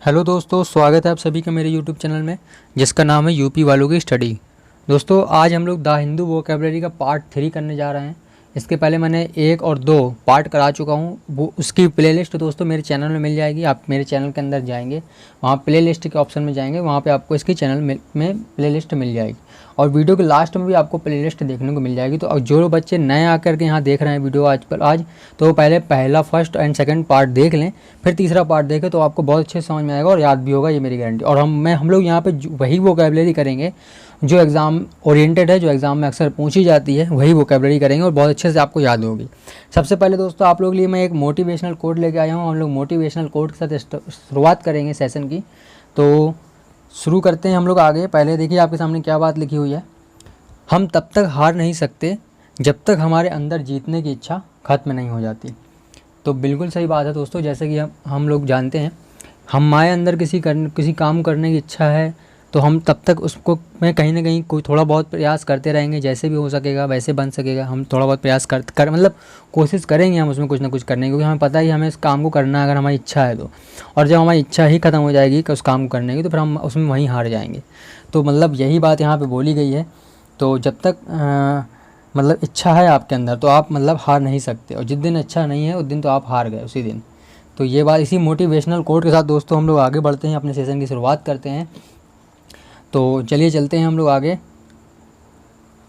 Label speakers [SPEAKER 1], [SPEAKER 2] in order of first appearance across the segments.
[SPEAKER 1] Hello दोस्तों, स्वागत है आप सभी का मेरे यूट्यूब चैनल में जिसका नाम है यूपी वालों की स्टडी। दोस्तों आज हम लोग द हिंदू वोकैबुलरी का पार्ट 3 करने जा रहे हैं। इसके पहले मैंने 1 और 2 पार्ट करा चुका हूँ। वो उसकी प्लेलिस्ट दोस्तों मेरे चैनल में मिल जाएगी। आप मेरे चैनल के अंदर जाएंगे, वहाँ प्लेलिस्ट के ऑप्शन में जाएंगे, वहाँ पे आपको इसकी चैनल में प्लेलिस्ट मिल जाएगी और वीडियो के लास्ट में भी आपको प्लेलिस्ट देखने को मिल जाएगी। तो अब जो बच्चे नए आकर के यहाँ देख रहे हैं वीडियो आज तो पहले पहला फर्स्ट एंड सेकंड पार्ट देख लें, फिर तीसरा पार्ट देखें तो आपको बहुत अच्छे समझ में आएगा और याद भी होगा, ये मेरी गारंटी। और हम लोग यहाँ पे वही वोकैबुलरी करेंगे जो एग्ज़ाम ओरिएंटेड है, जो एग्ज़ाम में अक्सर पूछी जाती है, वही वोकैबुलरी करेंगे और बहुत अच्छे से आपको याद होगी। सबसे पहले दोस्तों आप लोग के लिए मैं एक मोटिवेशनल कोट लेके आया हूँ। हम लोग मोटिवेशनल कोट के साथ शुरुआत करेंगे सेशन की। तो शुरू करते हैं हम लोग आगे। पहले देखिए आपके सामने क्या बात लिखी हुई है। हम तब तक हार नहीं सकते जब तक हमारे अंदर जीतने की इच्छा खत्म नहीं हो जाती। तो बिल्कुल सही बात है दोस्तों। जैसे कि हम लोग जानते हैं, हमारे अंदर किसी काम करने की इच्छा है तो हम तब तक उसको में कहीं ना कहीं कोई थोड़ा बहुत प्रयास करते रहेंगे। जैसे भी हो सकेगा वैसे बन सकेगा। हम थोड़ा बहुत प्रयास कर मतलब कोशिश करेंगे हम उसमें कुछ ना कुछ करने की, क्योंकि हमें पता ही हमें इस काम को करना है अगर हमारी इच्छा है तो। और जब हमारी इच्छा ही ख़त्म हो जाएगी कि उस काम को करने की, तो फिर हम उसमें वहीं हार जाएंगे। तो मतलब यही बात यहाँ पर बोली गई है। तो जब तक मतलब इच्छा है आपके अंदर तो आप मतलब हार नहीं सकते, और जिस दिन इच्छा नहीं है उस दिन तो आप हार गए उसी दिन। तो ये बात इसी मोटिवेशनल कोट के साथ दोस्तों हम लोग आगे बढ़ते हैं, अपने सेशन की शुरुआत करते हैं। तो चलिए चलते हैं हम लोग आगे।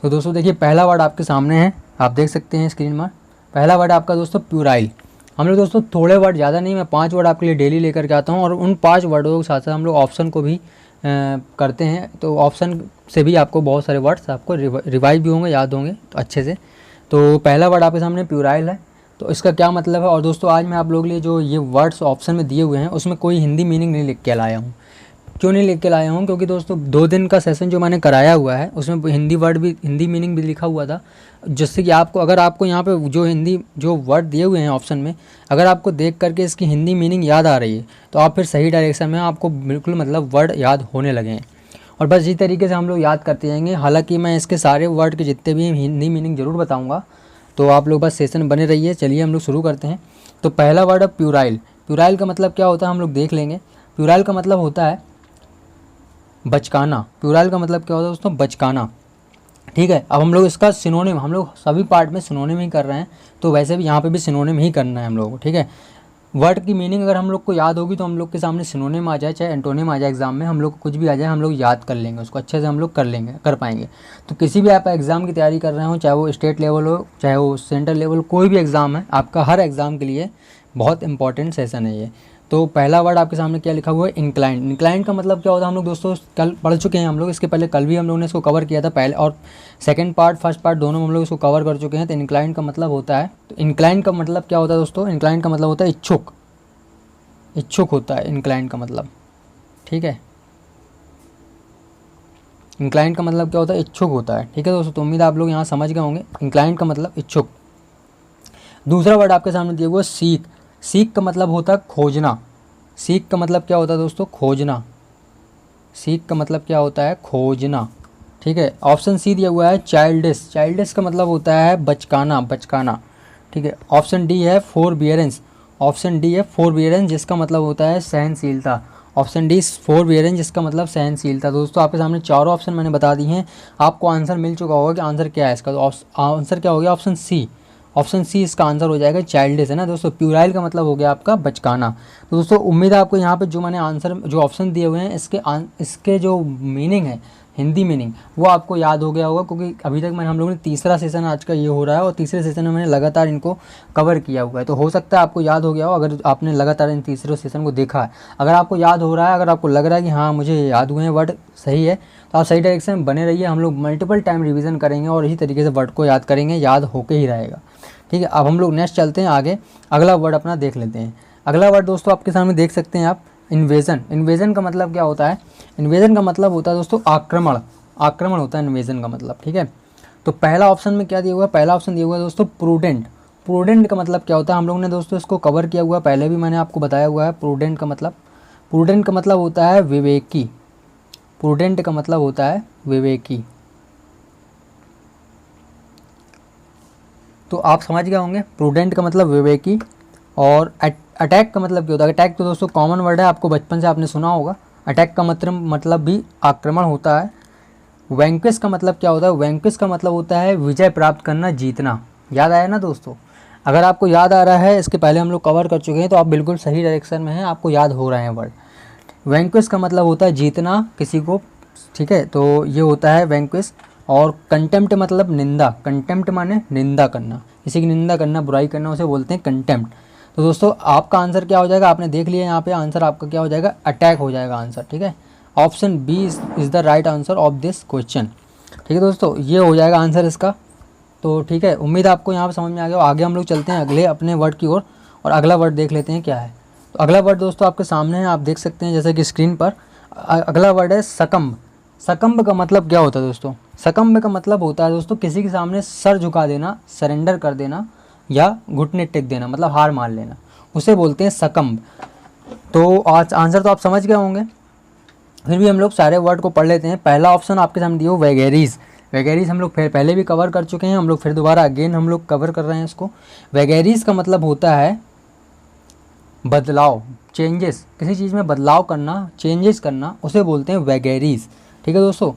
[SPEAKER 1] तो दोस्तों देखिए पहला वर्ड आपके सामने है, आप देख सकते हैं स्क्रीन में। पहला वर्ड आपका दोस्तों प्यूराइल। हम लोग दोस्तों थोड़े वर्ड, ज़्यादा नहीं, मैं 5 वर्ड आपके लिए डेली लेकर के आता हूँ और उन 5 वर्डों के साथ साथ हम लोग ऑप्शन को भी करते हैं। तो ऑप्शन से भी आपको बहुत सारे वर्ड्स आपको रिवाइज भी होंगे, याद होंगे तो अच्छे से। तो पहला वर्ड आपके सामने प्यूराइल है। तो इसका क्या मतलब है। और दोस्तों आज मैं आप लोगों के लिए जो ये वर्ड्स ऑप्शन में दिए हुए हैं उसमें कोई हिंदी मीनिंग नहीं लिख के लाया हूँ। क्यों नहीं लिख के लाया हूँ, क्योंकि दोस्तों 2 दिन का सेशन जो मैंने कराया हुआ है उसमें हिंदी मीनिंग भी लिखा हुआ था, जिससे कि आपको, अगर आपको यहाँ पे जो वर्ड दिए हुए हैं ऑप्शन में, अगर आपको देख करके इसकी हिंदी मीनिंग याद आ रही है तो आप फिर सही डायरेक्शन में, आपको बिल्कुल मतलब वर्ड याद होने लगे हैं। और बस इसी तरीके से हम लोग याद करते जाएंगे। हालांकि मैं इसके सारे वर्ड के जितने भी हिंदी मीनिंग ज़रूर बताऊँगा, तो आप लोग बस सेशन बने रहिए। चलिए हम लोग शुरू करते हैं। तो पहला वर्ड है प्यूराइल। प्यूराइल का मतलब क्या होता है हम लोग देख लेंगे। प्यूराइल का मतलब होता है बचकाना। प्यूराइल का मतलब क्या होता है दोस्तों, बचकाना। ठीक है। अब हम लोग इसका सिनोनिम, हम लोग सभी पार्ट में सिनोनिम ही कर रहे हैं, तो वैसे भी यहाँ पे भी सिनोनिम ही करना है हम लोग को। ठीक है। वर्ड की मीनिंग अगर हम लोग को याद होगी तो हम लोग के सामने सिनोनिम आ जाए चाहे एंटोनिम आ जाए, एग्जाम में हम लोग को कुछ भी आ जाए, हम लोग याद कर लेंगे उसको, अच्छे से हम लोग कर पाएंगे। तो किसी भी आप एग्ज़ाम की तैयारी कर रहे हो, चाहे वो स्टेट लेवल हो चाहे वो सेंट्रल लेवल, कोई भी एग्ज़ाम है आपका, हर एग्ज़ाम के लिए बहुत इंपॉर्टेंट सेशन है ये। तो पहला वर्ड आपके सामने क्या लिखा हुआ है, इंक्लाइंड। इंक्लाइंड का मतलब क्या होता है हम लोग दोस्तों कल पढ़ चुके हैं हम लोग, इसके पहले कल भी हम लोगों ने इसको कवर किया था पहले, और सेकंड पार्ट फर्स्ट पार्ट दोनों में हम लोग इसको कवर कर चुके हैं। तो इंक्लाइंड का मतलब होता है, तो इंक्लाइंड का मतलब क्या होता है दोस्तों, इंक्लाइंड का मतलब होता है इच्छुक। इच्छुक होता है इंक्लाइंड का मतलब। ठीक है। इंक्लाइंड का मतलब क्या होता है, इच्छुक होता है। ठीक है दोस्तों, तो उम्मीद आप लोग यहाँ समझ गए होंगे। इंक्लाइंड का मतलब इच्छुक। दूसरा वर्ड आपके सामने दिया हुआ सीक। सीक का मतलब होता है खोजना। सीक का मतलब क्या होता है दोस्तों, खोजना। सीक का मतलब क्या होता है, खोजना। ठीक है। ऑप्शन सी दिया हुआ है चाइल्डिश। चाइल्डिश का मतलब होता है बचकाना, बचकाना। ठीक है। ऑप्शन डी है फोरबियरेंस। ऑप्शन डी है फोरबियरेंस, जिसका मतलब होता है सहनशीलता। ऑप्शन डी फोरबियरेंस, जिसका मतलब सहनशीलता। दोस्तों आपके सामने चारों ऑप्शन मैंने बता दी हैं, आपको आंसर मिल चुका होगा कि आंसर क्या है इसका। तो आंसर क्या हो गया, ऑप्शन सी। ऑप्शन सी इसका आंसर हो जाएगा, चाइल्डिश है ना दोस्तों। प्यूराइल का मतलब हो गया आपका बचकाना। तो दोस्तों उम्मीद है आपको यहाँ पे जो मैंने आंसर, जो ऑप्शन दिए हुए हैं, इसके जो मीनिंग है, हिंदी मीनिंग, वो आपको याद हो गया होगा, क्योंकि अभी तक हम लोगों ने तीसरा सेशन आज का ये हो रहा है और तीसरे सेशन में मैंने लगातार इनको कवर किया हुआ है। तो हो सकता है आपको याद हो गया हो अगर आपने लगातार इन तीसरे सेशन को देखा है। अगर आपको याद हो रहा है, अगर आपको लग रहा है कि हाँ मुझे याद हुए हैं वर्ड, सही है, तो आप सही डायरेक्शन में बने रहिए। हम लोग मल्टीपल टाइम रिवीजन करेंगे और इसी तरीके से वर्ड को याद करेंगे, याद होके ही रहेगा। ठीक है। अब हम लोग नेक्स्ट चलते हैं आगे, अगला वर्ड अपना देख लेते हैं। अगला वर्ड दोस्तों आपके सामने देख सकते हैं आप, इन्वेजन। इन्वेजन का मतलब क्या होता है, इन्वेजन का मतलब होता है दोस्तों आक्रमण। आक्रमण होता है इन्वेजन का मतलब। ठीक है। तो पहला ऑप्शन में क्या दिया हुआ है, पहला ऑप्शन दिया हुआ है दोस्तों प्रूडेंट। प्रूडेंट का मतलब क्या होता है, हम लोग ने दोस्तों इसको कवर किया हुआ है, पहले भी मैंने आपको बताया हुआ है। प्रूडेंट का मतलब, प्रूडेंट का मतलब होता है विवेकी। प्रूडेंट का मतलब होता है विवेकी। तो आप समझ गए होंगे, प्रूडेंट का मतलब विवेकी और अटैक का मतलब क्या होता है? अटैक तो दोस्तों कॉमन वर्ड है, आपको बचपन से आपने सुना होगा। अटैक का मतलब भी आक्रमण होता है। वैंक्विश का मतलब क्या होता है? वैंक्विश का मतलब होता है विजय प्राप्त करना, जीतना। याद आया ना दोस्तों? अगर आपको याद आ रहा है, इसके पहले हम लोग कवर कर चुके हैं, तो आप बिल्कुल सही डायरेक्शन में हैं, आपको याद हो रहे हैं वर्ड। वैंक्विश का मतलब होता है जीतना किसी को, ठीक है, तो ये होता है वैंक्विश। और कंटेम्प्ट मतलब निंदा, कंटेम्प्ट माने निंदा करना, किसी की निंदा करना, बुराई करना, उसे बोलते हैं कंटेम्प्ट। तो दोस्तों आपका आंसर क्या हो जाएगा? आपने देख लिया यहाँ पे आंसर आपका क्या हो जाएगा? अटैक हो जाएगा आंसर, ठीक है। Option B is the right answer of this question, ठीक है दोस्तों, ये हो जाएगा आंसर इसका। तो ठीक है, उम्मीद आपको यहाँ पर समझ में आ गया। आगे हम लोग चलते हैं अगले अपने वर्ड की ओर, और अगला वर्ड देख लेते हैं क्या है। तो अगला वर्ड दोस्तों आपके सामने है, आप देख सकते हैं जैसे कि स्क्रीन पर। अगला वर्ड है सकम्ब। सकम्ब का मतलब क्या होता है दोस्तों? सकम्ब का मतलब होता है दोस्तों किसी के सामने सर झुका देना, सरेंडर कर देना, या घुटने टेक देना, मतलब हार मान लेना, उसे बोलते हैं सकम्ब। तो आज आंसर तो आप समझ गए होंगे, फिर भी हम लोग सारे वर्ड को पढ़ लेते हैं। पहला ऑप्शन आपके सामने दिया वैगेरीज। वैगेरीज हम लोग पहले भी कवर कर चुके हैं, हम लोग फिर दोबारा अगेन हम लोग कवर कर रहे हैं इसको। वैगेरीज का मतलब होता है बदलाव, चेंजेस, किसी चीज़ में बदलाव करना, चेंजेस करना, उसे बोलते हैं वैगेरीज, ठीक है दोस्तों।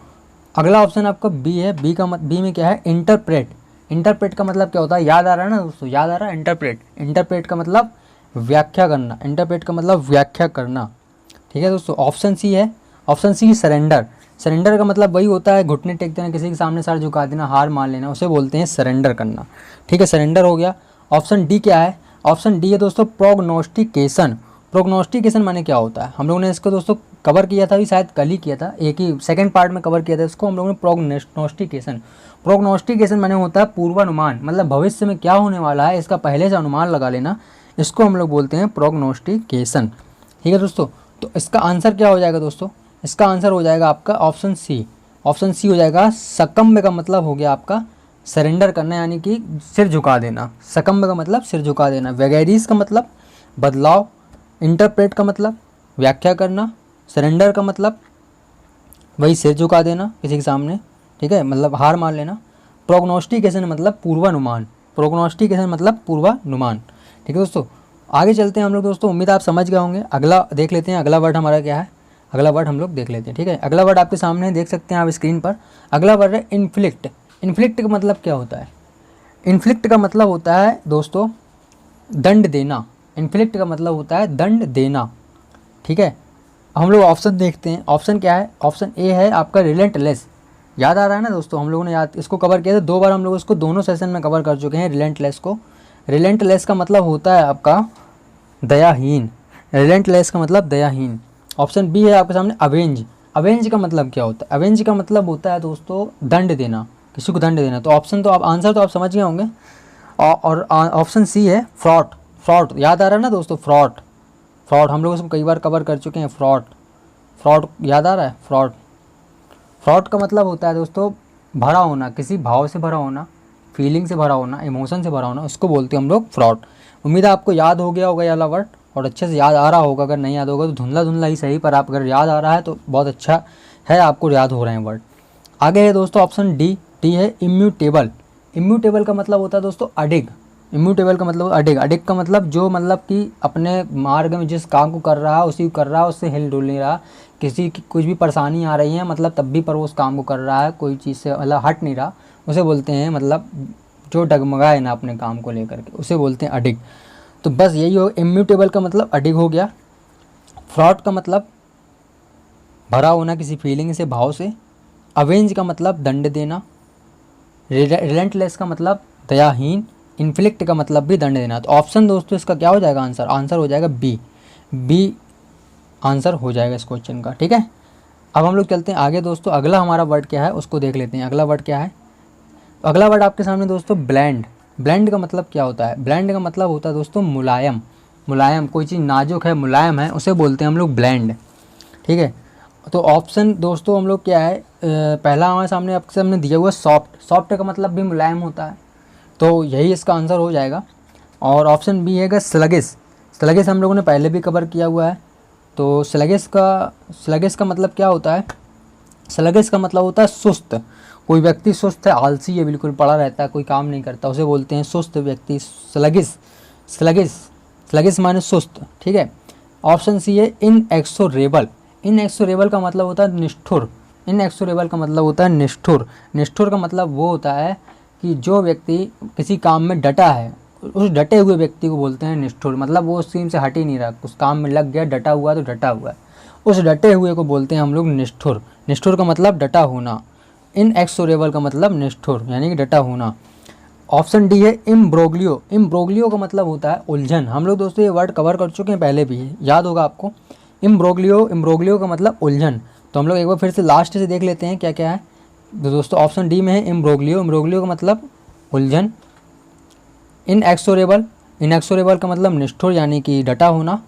[SPEAKER 1] अगला ऑप्शन आपका बी है। बी में क्या है? इंटरप्रेट। इंटरप्रेट का मतलब क्या होता है? याद आ रहा है ना दोस्तों? याद आ रहा है? इंटरप्रेट, इंटरप्रेट का मतलब व्याख्या करना, इंटरप्रेट का मतलब व्याख्या करना, ठीक है दोस्तों। ऑप्शन सी है, ऑप्शन सी सरेंडर। सरेंडर का मतलब वही होता है घुटने टेक देना, किसी के सामने सर झुका देना, हार मान लेना, उसे बोलते हैं सरेंडर करना, ठीक है, सरेंडर हो गया। ऑप्शन डी क्या है? ऑप्शन डी है दोस्तों प्रोग्नोस्टिकेशन। प्रोग्नोस्टिकेशन माने क्या होता है? हम लोगों ने इसको दोस्तों कवर किया था, अभी शायद कल ही किया था, एक ही सेकंड पार्ट में कवर किया था इसको हम लोगों ने, प्रोग्नोस्टिकेशन। प्रोग्नोस्टिकेशन माने होता है पूर्वानुमान, मतलब भविष्य में क्या होने वाला है इसका पहले से अनुमान लगा लेना, इसको हम लोग बोलते हैं प्रोग्नोस्टिकेशन, ठीक है दोस्तों। तो इसका आंसर क्या हो जाएगा दोस्तों? इसका आंसर हो जाएगा आपका ऑप्शन सी। ऑप्शन सी हो जाएगा। सकम्ब का मतलब हो गया आपका सरेंडर करना, यानी कि सिर झुका देना। सकम्ब का मतलब सिर झुका देना। वैगेरीज का मतलब बदलाव। इंटरप्रेट का मतलब व्याख्या करना। सरेंडर का मतलब वही सिर झुका देना किसी के सामने, ठीक है, मतलब हार मान लेना। प्रोग्नोस्टिकेशन मतलब पूर्वानुमान। प्रोग्नोस्टिकेशन मतलब पूर्वानुमान, ठीक है दोस्तों। आगे चलते हैं हम लोग दोस्तों, उम्मीद आप समझ गए होंगे। अगला देख लेते हैं, अगला वर्ड हमारा क्या है, अगला वर्ड हम लोग देख लेते हैं, ठीक है। अगला वर्ड आपके सामने देख सकते हैं आप स्क्रीन पर। अगला वर्ड है इन्फ्लिक्ट। इन्फ्लिक्ट का मतलब क्या होता है? इन्फ्लिक्ट का मतलब होता है दोस्तों दंड देना। इन्फ्लिक्ट का मतलब होता है दंड देना, ठीक है। हम लोग ऑप्शन देखते हैं, ऑप्शन क्या है? ऑप्शन ए है आपका रिलेंटलेस। याद आ रहा है ना दोस्तों? हम लोगों ने याद इसको कवर किया था 2 बार, हम लोग इसको दोनों सेशन में कवर कर चुके हैं रिलेंटलेस को। रिलेंटलेस का मतलब होता है आपका दयाहीन। रिलेंटलेस का मतलब दयाहीन। ऑप्शन बी है आपके सामने अवेंज। अवेंज का मतलब क्या होता है? अवेंज का मतलब होता है दोस्तों दंड देना, किसी को दंड देना। तो ऑप्शन तो आप आंसर तो आप समझ गए होंगे। और ऑप्शन सी है फ्रॉड। फ्रॉड याद आ रहा है ना दोस्तों? फ्रॉड, फ्रॉड हम लोग इसको कई बार कवर कर चुके हैं। फ्रॉड, फ्रॉड याद आ रहा है? फ्रॉड, फ्रॉड का मतलब होता है दोस्तों भरा होना, किसी भाव से भरा होना, फीलिंग से भरा होना, इमोशन से भरा होना, उसको बोलते हैं हम लोग फ्रॉड। उम्मीद है आपको याद हो गया होगा ये वाला वर्ड, और अच्छे से याद आ रहा होगा। अगर नहीं याद होगा तो धुंधला धुंधला ही सही, पर आप अगर याद आ रहा है तो बहुत अच्छा है, आपको याद हो रहे हैं वर्ड। आगे है दोस्तों ऑप्शन डी। डी है इम्यूटेबल। इम्यूटेबल का मतलब होता है दोस्तों अडिग। इम्यूटेबल का मतलब अडिग। अडिग का मतलब जो मतलब कि अपने मार्ग में जिस काम को कर रहा है उसी को कर रहा है, उससे हिल डुल नहीं रहा, किसी की कुछ भी परेशानी आ रही है मतलब तब भी पर वो उस काम को कर रहा है, कोई चीज़ से मतलब हट नहीं रहा, उसे बोलते हैं मतलब जो डगमगाए ना अपने काम को लेकर के, उसे बोलते हैं अडिग। तो बस यही हो, इम्यूटेबल का मतलब अडिग हो गया। फ्रॉड का मतलब भरा होना किसी फीलिंग से, भाव से। अवेंज का मतलब दंड देना। रिलेंटलेस का मतलब दयाहीन। इन्फ्लिक्ट का मतलब भी दंड देना। तो ऑप्शन दोस्तों इसका क्या हो जाएगा आंसर? आंसर हो जाएगा बी। बी आंसर हो जाएगा इस क्वेश्चन का, ठीक है। अब हम लोग चलते हैं आगे दोस्तों। अगला हमारा वर्ड क्या है उसको देख लेते हैं। अगला वर्ड क्या है? अगला वर्ड आपके सामने दोस्तों ब्लेंड। ब्लेंड का मतलब क्या होता है? ब्लेंड का मतलब होता है दोस्तों मुलायम। मुलायम, कोई चीज़ नाजुक है, मुलायम है, उसे बोलते हैं हम लोग ब्लेंड, ठीक है। तो ऑप्शन दोस्तों हम लोग क्या है, पहला हमारे सामने आपके सामने दिया हुआ सॉफ्ट। सॉफ्ट का मतलब भी मुलायम होता है, तो यही इसका आंसर हो जाएगा। और ऑप्शन बी है स्लगिस। स्लगिस हम लोगों ने पहले भी कवर किया हुआ है। तो स्लगिस का मतलब क्या होता है? स्लगिस का मतलब होता है सुस्त। कोई व्यक्ति सुस्त है, आलसी है, बिल्कुल पड़ा रहता है, कोई काम नहीं करता, उसे बोलते हैं सुस्त व्यक्ति। स्लगिस, स्लगिस, स्लगिश माने सुस्त, ठीक है। ऑप्शन सी है इनएक्सोरेबल। इनएक्सोरेबल का मतलब होता है निष्ठुर। इनएक्सोरेबल का मतलब होता है निष्ठुर। निष्ठुर का मतलब वो होता है कि जो व्यक्ति किसी काम में डटा है, उस डटे हुए व्यक्ति को बोलते हैं निष्ठुर। मतलब वो उस चीज़ से हट ही नहीं रहा, उस काम में लग गया, डटा हुआ तो डटा हुआ है, उस डटे हुए को बोलते हैं हम लोग निष्ठुर। निष्ठुर का मतलब डटा होना, इनएक्सोरेबल का मतलब निष्ठुर यानी कि डटा होना। ऑप्शन डी है इम्ब्रोग्लियो। इम्ब्रोग्लियो का मतलब होता है उलझन। हम लोग दोस्तों ये वर्ड कवर कर चुके हैं पहले भी, याद होगा आपको। इम्ब्रोग्लियो, इम्ब्रोग्लियो का मतलब उलझन। तो हम लोग एक बार फिर से लास्ट से देख लेते हैं क्या क्या है। तो दोस्तों ऑप्शन डी में है इम्ब्रोग्लियो। इम्ब्रोग्लियो का मतलब उलझन। इनएक्सोरेबल, इनएक्सोरेबल का मतलब निष्ठुर यानी कि डटा होना।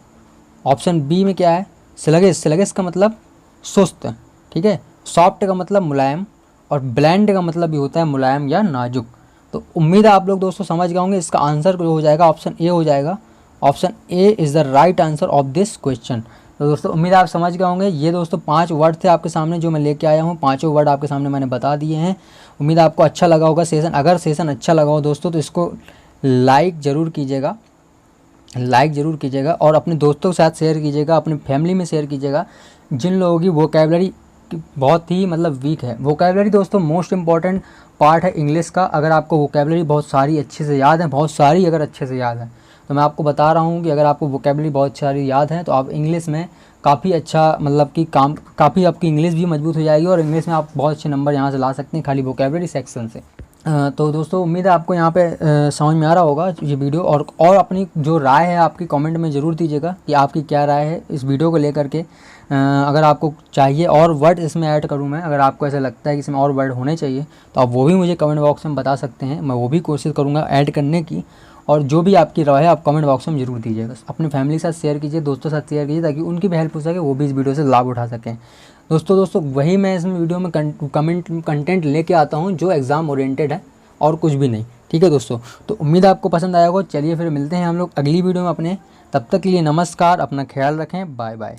[SPEAKER 1] ऑप्शन बी में क्या है, स्लगिश। स्लगिश का मतलब सुस्त, ठीक है। सॉफ्ट का मतलब मुलायम, और ब्लैंड का मतलब भी होता है मुलायम या नाजुक। तो उम्मीद है आप लोग दोस्तों समझ गए होंगे। इसका आंसर जो हो जाएगा ऑप्शन ए हो जाएगा। Option A is the right answer of this question. तो दोस्तों उम्मीद है आप समझ गए होंगे। ये दोस्तों 5 वर्ड थे आपके सामने जो मैं लेके आया हूँ। 5 वर्ड आपके सामने मैंने बता दिए हैं। उम्मीद है आपको अच्छा लगा होगा सेशन। अगर सेशन अच्छा लगा हो दोस्तों तो इसको लाइक ज़रूर कीजिएगा, लाइक ज़रूर कीजिएगा, और अपने दोस्तों के साथ शेयर कीजिएगा, अपनी फैमिली में शेयर कीजिएगा जिन लोगों की वोकैबुलरी बहुत ही मतलब वीक है। वोकैबुलरी दोस्तों मोस्ट इंपॉर्टेंट पार्ट है इंग्लिश का। अगर आपको वोकैबुलरी बहुत सारी अच्छे से याद है, बहुत सारी अगर अच्छे से याद है, तो मैं आपको बता रहा हूँ कि अगर आपको वोकैबुलरी बहुत सारी याद है तो आप इंग्लिश में काफ़ी अच्छा मतलब कि काफ़ी आपकी इंग्लिश भी मजबूत हो जाएगी, और इंग्लिश में आप बहुत अच्छे नंबर यहाँ से ला सकते हैं खाली वोकैबुलरी सेक्शन से। तो दोस्तों उम्मीद है आपको यहाँ पे समझ में आ रहा होगा ये वीडियो। और अपनी जो राय है आपकी कमेंट में ज़रूर दीजिएगा कि आपकी क्या राय है इस वीडियो को लेकर के। अगर आपको चाहिए और वर्ड इसमें ऐड करूँ मैं, अगर आपको ऐसा लगता है कि इसमें और वर्ड होने चाहिए तो आप वो भी मुझे कमेंट बॉक्स में बता सकते हैं। मैं वो भी कोशिश करूँगा ऐड करने की। और जो भी आपकी राय है आप कमेंट बॉक्स में ज़रूर दीजिएगा। अपनी फैमिली के साथ शेयर कीजिए, दोस्तों के साथ शेयर कीजिए, ताकि उनकी भी हेल्प हो सके, वो भी इस वीडियो से लाभ उठा सकें। दोस्तों वही मैं इस वीडियो में कंटेंट लेके आता हूँ जो एग्ज़ाम ओरिएंटेड है, और कुछ भी नहीं। ठीक है दोस्तों, तो उम्मीद है आपको पसंद आया होगा। चलिए फिर मिलते हैं हम लोग अगली वीडियो में अपने। तब तक के लिए नमस्कार, अपना ख्याल रखें, बाय बाय।